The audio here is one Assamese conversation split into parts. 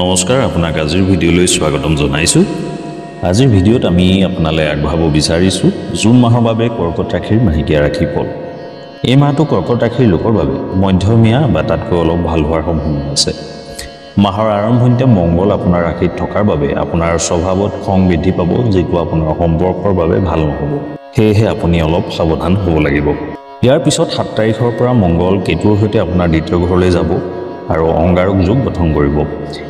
নমস্কাৰ আপোনাক আজিৰ ভিডিঅ'লৈ স্বাগতম জনাইছোঁ। আজিৰ ভিডিঅ'ত আমি আপোনালৈ আগবঢ়াব বিচাৰিছোঁ জুন মাহৰ বাবে কৰ্কট ৰাশিৰ মাহেকীয়া ৰাশিফল। এই মাহটো কৰ্কট ৰাশিৰ লোকৰ বাবে মধ্যমীয়া বা তাতকৈ অলপ ভাল হোৱাৰ সম্ভাৱনা আছে। মাহৰ আৰম্ভণিতে মংগল আপোনাৰ ৰাশিত থকাৰ বাবে আপোনাৰ স্বভাৱত খং বৃদ্ধি পাব, যিটো আপোনাৰ সম্পৰ্কৰ বাবে ভাল নহ'ব। সেয়েহে আপুনি অলপ সাৱধান হ'ব লাগিব। ইয়াৰ পিছত 7 তাৰিখৰ পৰা মংগল কেতুৰ সৈতে আপোনাৰ দ্বিতীয় ঘৰলৈ যাব আৰু অংগাৰক যোগ গঠন কৰিব।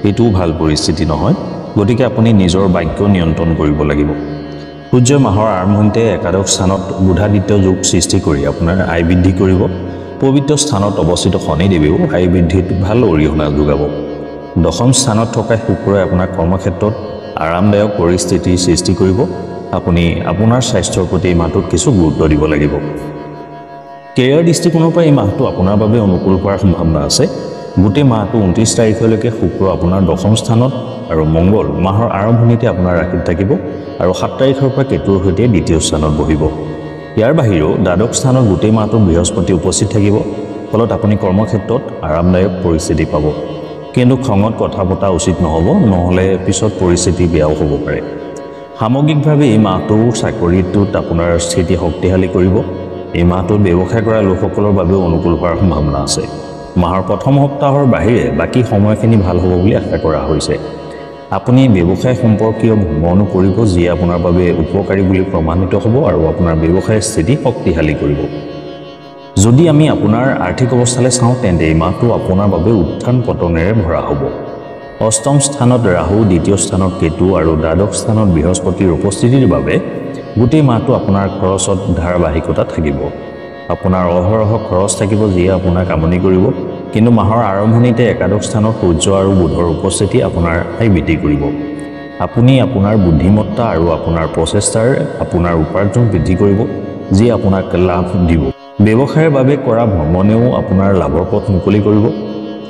এইটোও ভাল পৰিস্থিতি নহয়, গতিকে আপুনি নিজৰ বাক্য নিয়ন্ত্ৰণ কৰিব লাগিব। সূৰ্য মাহৰ আৰম্ভণিতে একাদশ স্থানত বুধাদিত্য যোগ সৃষ্টি কৰি আপোনাৰ আয় বৃদ্ধি কৰিব। পবিত্ৰ স্থানত অৱস্থিত শনিদেৱেও আয় বৃদ্ধিত ভাল অৰিহণা যোগাব। দশম স্থানত থকা শুক্ৰই আপোনাৰ কৰ্মক্ষেত্ৰত আৰামদায়ক পৰিস্থিতিৰ সৃষ্টি কৰিব। আপুনি আপোনাৰ স্বাস্থ্যৰ প্ৰতি এই মাহটোত কিছু গুৰুত্ব দিব লাগিব। কেৰিয়াৰ দৃষ্টিকোণৰ পৰা এই মাহটো আপোনাৰ বাবে অনুকূল হোৱাৰ সম্ভাৱনা আছে। গোটেই মাহটো 29 তাৰিখলৈকে শুক্ৰ আপোনাৰ দশম স্থানত আৰু মংগল মাহৰ আৰম্ভণিতে আপোনাৰ ৰাশিত থাকিব আৰু 7 তাৰিখৰ পৰা কেতুৰ সৈতে দ্বিতীয় স্থানত বহিব। ইয়াৰ বাহিৰেও দ্বাদশ স্থানত গোটেই মাহটো বৃহস্পতি উপস্থিত থাকিব, ফলত আপুনি কৰ্মক্ষেত্ৰত আৰামদায়ক পৰিস্থিতি পাব। কিন্তু খঙত কথা পতা উচিত নহ'ব, নহ'লে পিছত পৰিস্থিতি বেয়াও হ'ব পাৰে। সামগ্ৰিকভাৱে এই মাহটো চাকৰিটোত আপোনাৰ স্থিতি শক্তিশালী কৰিব। এই মাহটোত ব্যৱসায় কৰা লোকসকলৰ বাবেও অনুকূল হোৱাৰ সম্ভাৱনা আছে। মাহৰ প্ৰথম সপ্তাহৰ বাহিৰে বাকী সময়খিনি ভাল হ'ব বুলি আশা কৰা হৈছে। আপুনি ব্যৱসায় সম্পৰ্কীয় ভ্ৰমণো কৰিব, যিয়ে আপোনাৰ বাবে উপকাৰী বুলি প্ৰমাণিত হ'ব আৰু আপোনাৰ ব্যৱসায়ৰ স্থিতি শক্তিশালী কৰিব। যদি আমি আপোনাৰ আৰ্থিক অৱস্থালৈ চাওঁ, তেন্তে এই মাহটো আপোনাৰ বাবে উত্থান পতনেৰে ভৰা হ'ব। অষ্টম স্থানত ৰাহু, দ্বিতীয় স্থানত কেতু আৰু দ্বাদশ স্থানত বৃহস্পতিৰ উপস্থিতিৰ বাবে গোটেই মাহটো আপোনাৰ খৰচত ধাৰাবাহিকতা থাকিব। আপোনাৰ অহৰহ খৰচ থাকিব, যিয়ে আপোনাক আমনি কৰিব। কিন্তু মাহৰ আৰম্ভণিতে একাদশ স্থানত সূৰ্য আৰু বুধৰ উপস্থিতি আপোনাৰ আয় বৃদ্ধি কৰিব। আপুনি আপোনাৰ বুদ্ধিমত্তা আৰু আপোনাৰ প্ৰচেষ্টাৰ আপোনাৰ উপাৰ্জন বৃদ্ধি কৰিব, যিয়ে আপোনাক লাভ দিব। ব্যৱসায়ৰ বাবে কৰা ভ্ৰমণেও আপোনাৰ লাভৰ পথ মুকলি কৰিব।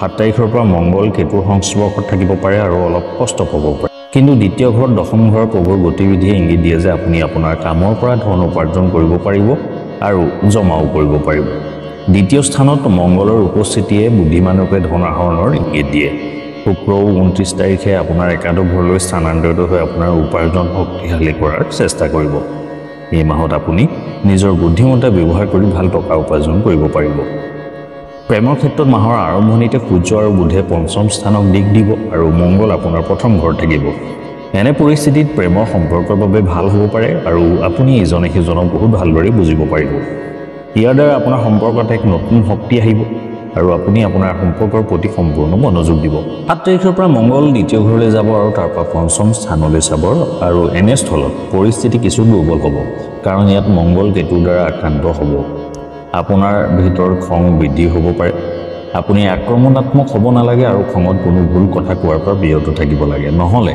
7 তাৰিখৰ পৰা মংগল কেতুৰ সংস্পৰ্শত থাকিব পাৰে আৰু অলপ কষ্ট পাব পাৰে। কিন্তু দ্বিতীয় ঘৰত দশম ঘৰৰ প্ৰভুৰ গতিবিধিয়ে ইংগিত দিয়ে যে আপুনি আপোনাৰ কামৰ পৰা ধন উপাৰ্জন কৰিব পাৰিব আৰু জমাও কৰিব পাৰিব। দ্বিতীয় স্থানত মংগলৰ উপস্থিতিয়ে বুদ্ধিমানৰূপে ধন আহৰণৰ ইংগিত দিয়ে। শুক্ৰও 29 তাৰিখে আপোনাৰ একাদশ ঘৰলৈ স্থানান্তৰিত হৈ আপোনাৰ উপাৰ্জন শক্তিশালী কৰাৰ চেষ্টা কৰিব। এই মাহত আপুনি নিজৰ বুদ্ধিমত্তা ব্যৱহাৰ কৰি ভাল টকা উপাৰ্জন কৰিব পাৰিব। প্ৰেমৰ ক্ষেত্ৰত মাহৰ আৰম্ভণিতে সূৰ্য আৰু বুধে পঞ্চম স্থানক দিশ দিব আৰু মংগল আপোনাৰ প্ৰথম ঘৰত থাকিব। এনে পৰিস্থিতিত প্ৰেমৰ সম্পৰ্কৰ বাবে ভাল হ'ব পাৰে আৰু আপুনি ইজনে সিজনক বহুত ভালদৰে বুজিব পাৰিব। ইয়াৰ দ্বাৰা আপোনাৰ সম্পৰ্কত এক নতুন শক্তি আহিব আৰু আপুনি আপোনাৰ সম্পৰ্কৰ প্ৰতি সম্পূৰ্ণ মনোযোগ দিব। 7 তাৰিখৰ পৰা মংগল দ্বিতীয় ঘৰলৈ যাব আৰু তাৰ পৰা পঞ্চম স্থানলৈ চাব আৰু এনে স্থলত পৰিস্থিতি কিছু দুৰ্বল হ'ব, কাৰণ ইয়াত মংগল কেতুৰ দ্বাৰা আক্ৰান্ত হ'ব। আপোনাৰ ভিতৰত খং বৃদ্ধি হ'ব পাৰে। আপুনি আক্ৰমণাত্মক হ'ব নালাগে আৰু খঙত কোনো ভুল কথা কোৱাৰ পৰা বিৰত থাকিব লাগে, নহ'লে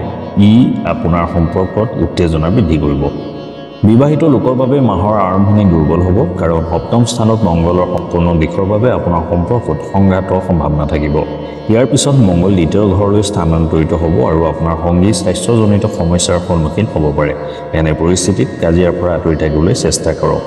ই আপোনাৰ সম্পৰ্কত উত্তেজনা বৃদ্ধি কৰিব। বিবাহিত লোকৰ বাবে মাহৰ আৰম্ভণি দুৰ্বল হ'ব, কাৰণ সপ্তম স্থানত মংগলৰ সম্পূৰ্ণ দিশৰ বাবে আপোনাৰ সম্পৰ্কত সংঘাতৰ সম্ভাৱনা থাকিব। ইয়াৰ পিছত মংগল দ্বিতীয় ঘৰলৈ স্থানান্তৰিত হ'ব আৰু আপোনাৰ সংগী স্বাস্থ্যজনিত সমস্যাৰ সন্মুখীন হ'ব পাৰে। এনে পৰিস্থিতিত কাজিয়াৰ পৰা আঁতৰি থাকিবলৈ চেষ্টা কৰক।